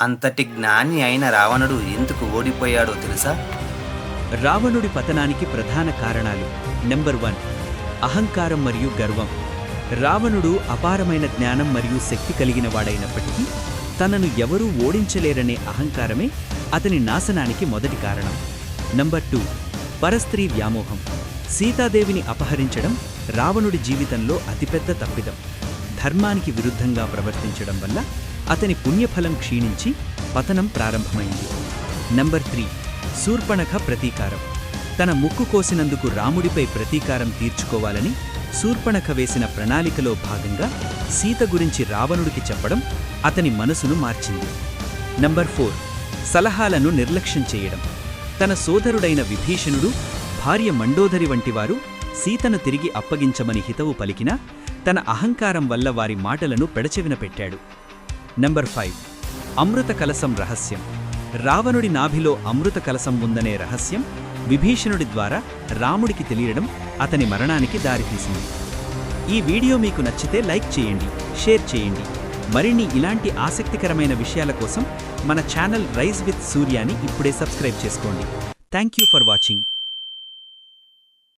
అంతటి జ్ఞాని అయిన రావణుడు ఎందుకు ఓడిపోయాడో తెలుసా? రావణుడి పతనానికి ప్రధాన కారణాలు. నెంబర్ 1, అహంకారం మరియు గర్వం. రావణుడు అపారమైన జ్ఞానం మరియు శక్తి కలిగిన వాడైనప్పటికీ తనను ఎవరూ ఓడించలేరనే అహంకారమే అతని నాశనానికి మొదటి కారణం. నంబర్ 2, పరస్త్రీ వ్యామోహం. సీతాదేవిని అపహరించడం రావణుడి జీవితంలో అతిపెద్ద తప్పిదం. ధర్మానికి విరుద్ధంగా ప్రవర్తించడం వల్ల అతని పుణ్యఫలం క్షీణించి పతనం ప్రారంభమైంది. నంబర్ 3, శూర్పణఖ ప్రతీకారం. తన ముక్కు కోసినందుకు రాముడిపై ప్రతీకారం తీర్చుకోవాలని శూర్పణఖ వేసిన ప్రణాళికలో భాగంగా సీత గురించి రావణుడికి చెప్పడం అతని మనసును మార్చింది. నంబర్ 4, సలహాలను నిర్లక్ష్యం చేయడం. తన సోదరుడైన విభీషణుడు, భార్య మండోదరి వంటివారు సీతను తిరిగి అప్పగించమని హితవు పలికినా తన అహంకారం వల్ల వారి మాటలను పెడచెవిన పెట్టాడు. నంబర్ 5, అమృత కలశం రహస్యం. రావణుడి నాభిలో అమృత కలశం ఉందనే రహస్యం విభీషణుడి ద్వారా రాముడికి తెలియడం అతని మరణానికి దారితీసింది. ఈ వీడియో మీకు నచ్చితే లైక్ చేయండి, షేర్ చేయండి. మరిన్ని ఇలాంటి ఆసక్తికరమైన విషయాల కోసం మన ఛానల్ రైజ్ విత్ సూర్యాని ఇప్పుడే సబ్స్క్రైబ్ చేసుకోండి. Thank you for watching.